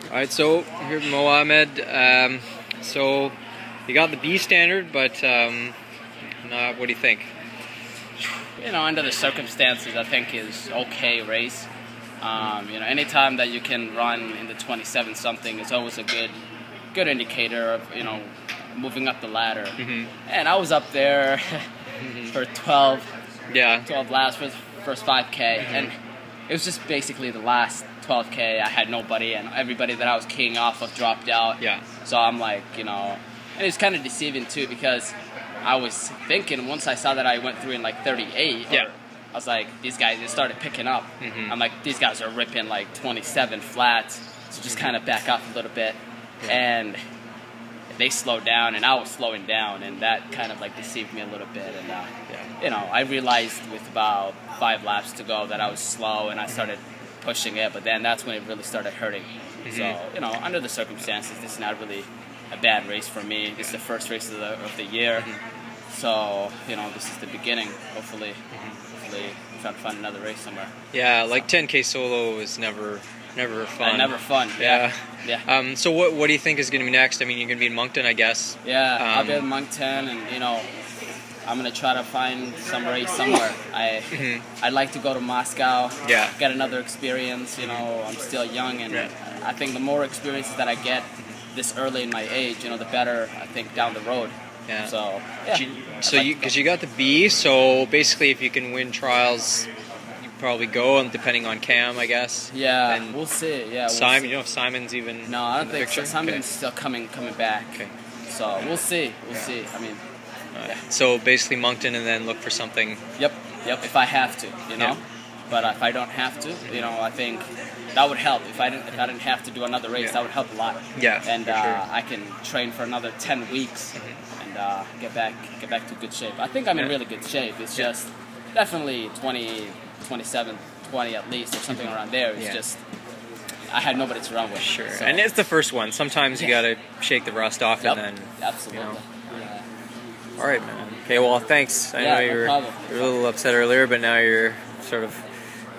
All right, so here Mo Ahmed. So you got the B standard, but what do you think? You know, under the circumstances, I think is okay race. You know, anytime that you can run in the 27 something is always a good indicator of, you know, moving up the ladder. Mm-hmm. And I was up there for 12 laps for the first 5K, and it was just basically the last 12K. I had nobody, and everybody that I was keying off of dropped out. Yeah. So I'm like, you know, and it's kind of deceiving too, because I was thinking once I saw that I went through in like 38. Yeah. I was like, these guys, they started picking up. I'm like, these guys are ripping like 27 flats, so just kind of back off a little bit. Yeah. And they slowed down, and I was slowing down, and that kind of like deceived me a little bit. And you know, I realized with about 5 laps to go that I was slow, and I started pushing it, but then that's when it really started hurting. So, you know, under the circumstances, this is not really a bad race for me. This is the first race of the year. So, you know, this is the beginning. Hopefully try to find another race somewhere. Yeah, like 10K solo is never fun. Never fun. Yeah. So what do you think is going to be next? I mean, you're going to be in Moncton, I guess. Yeah, I'll be in Moncton, and you know, I'm going to try to find some race somewhere. I'd like to go to Moscow. Yeah. Get another experience. You know, I'm still young, and I think the more experiences that I get this early in my age, you know, the better I think down the road. Yeah. So yeah. Because you got the B, so basically if you can win trials, you probably go, and depending on Cam, I guess. Yeah. And we'll see. Yeah. Simon, you know if Simon's even. No, I don't think so. Picture? Simon's still coming back. Okay. So we'll see. We'll see. I mean. So basically Moncton, and then look for something. Yep. If I have to, you know. Yeah. But if I don't have to, you know, I think that would help. If I didn't have to do another race, that would help a lot. Yeah. And for sure. I can train for another 10 weeks and get back to good shape. I think I'm in really good shape. It's just definitely 20, 27, 20 at least, or something around there. It's just I had nobody to run with. Sure. So. And it's the first one. Sometimes you got to shake the rust off, and then. Absolutely. You know. Yeah. All right, man. Okay, well, thanks. I know no you were a little upset earlier, but now you're sort of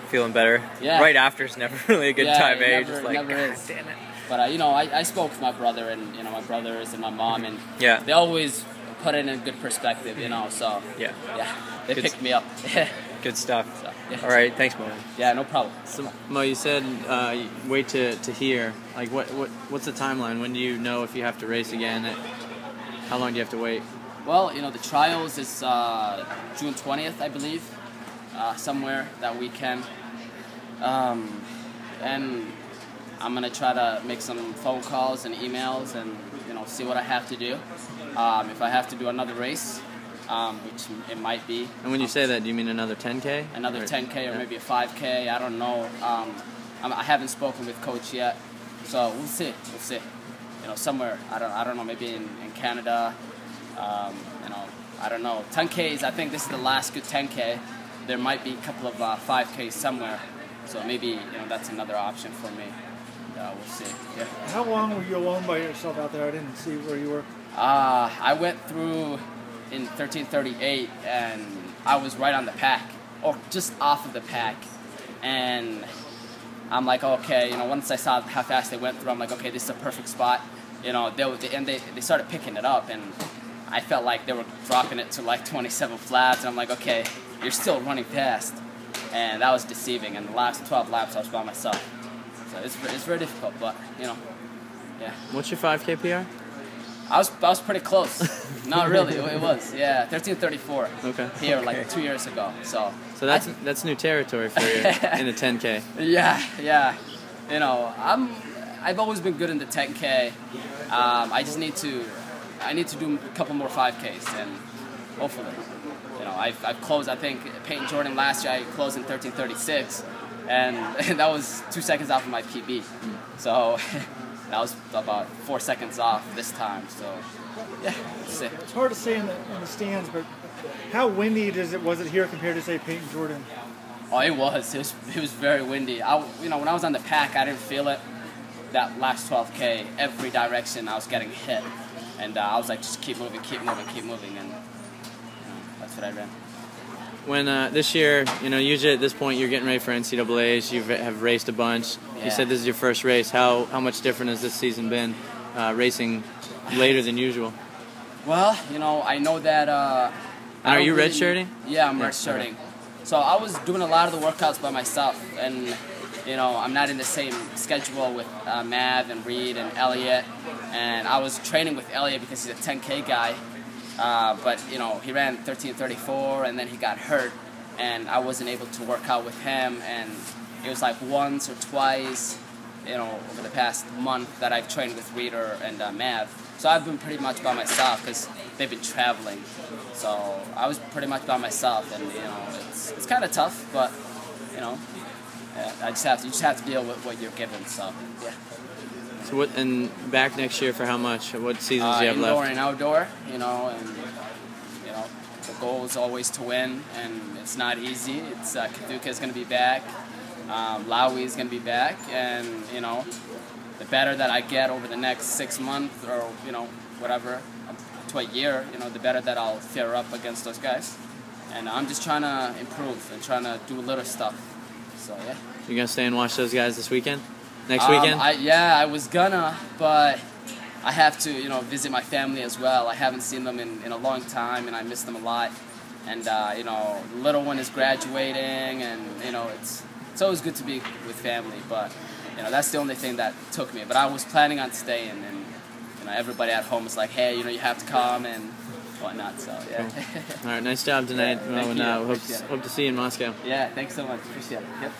feeling better. Yeah. Right after is never really a good time, eh? Never, Just like, never is. damn it. But, you know, I spoke to my brother, and, you know, my brothers and my mom, and they always put it in a good perspective, you know, so. Yeah. They picked me up. Good stuff. So, all right, thanks, Mo. Yeah, no problem. So, Mo, you said wait to hear. Like, what's the timeline? When do you know if you have to race again? How long do you have to wait? Well, you know, the trials is June 20th, I believe, somewhere that weekend. And I'm going to try to make some phone calls and emails and, you know, see what I have to do. If I have to do another race, which it might be. And when you say that, do you mean another 10K? Another 10K or maybe a 5K, I don't know. I haven't spoken with Coach yet, so we'll see. You know, somewhere, I don't know, maybe in Canada. You know, I don't know. 10Ks, I think this is the last good 10K. There might be a couple of 5Ks somewhere. So maybe, you know, that's another option for me. We'll see. Yeah. How long were you alone by yourself out there? I didn't see where you were. I went through in 1338, and I was right on the pack, or just off of the pack. And I'm like, okay, you know, once I saw how fast they went through, I'm like, okay, this is a perfect spot. You know, they started picking it up, and I felt like they were dropping it to like 27 flats, and I'm like, okay, you're still running fast. And that was deceiving, and the last 12 laps I was by myself. So it's very difficult, but, you know, yeah. What's your 5K PR? I was pretty close. Not really, it was, yeah, 1334. Okay. Here, like 2 years ago, so. So that's new territory for you in the 10K. Yeah. You know, I've always been good in the 10K. I just need to do a couple more 5Ks, and hopefully, you know, I've closed. I think Peyton Jordan last year I closed in 1336, and that was 2 seconds off of my PB. So that was about 4 seconds off this time. So yeah, we'll see. It's hard to say in the stands, but how windy was it here compared to, say, Peyton Jordan? Oh, it was very windy. You know, when I was on the pack, I didn't feel it. That last 12K, every direction I was getting hit, and I was like, just keep moving, and you know, that's what I ran. when this year, usually at this point you're getting ready for NCAAs. You have raced a bunch. Yeah. You said this is your first race. How much different has this season been, racing later than usual? Well, I know that. And are you redshirting? Yeah, I'm redshirting. So I was doing a lot of the workouts by myself, and I'm not in the same schedule with Mav and Reed and Elliot, and I was training with Elliot because he's a 10K guy, but he ran 13:34 and then he got hurt, and I wasn't able to work out with him, and it was like once or twice, over the past month that I've trained with Reeder and Mav. So I've been pretty much by myself because they've been traveling. So I was pretty much by myself, and it's kind of tough, but yeah, you just have to deal with what you're given. So yeah. So and back next year for how much? What seasons do you have left? Indoor and outdoor, and the goal is always to win, and it's not easy. It's Kaduka is going to be back, Lawi is going to be back, and the better that I get over the next 6 months or whatever to a year, the better that I'll fare up against those guys. And I'm just trying to improve and trying to do little stuff. So yeah. You gonna stay and watch those guys this weekend? Next weekend? I was gonna, but I have to visit my family as well. I haven't seen them in a long time, and I miss them a lot. And the little one is graduating, and it's always good to be with family, but that's the only thing that took me. But I was planning on staying, and everybody at home was like, hey, you have to come and whatnot. So yeah. Cool. All right, nice job tonight. Yeah, thank you. Hope to see you in Moscow. Yeah, thanks so much. Appreciate it. Yep.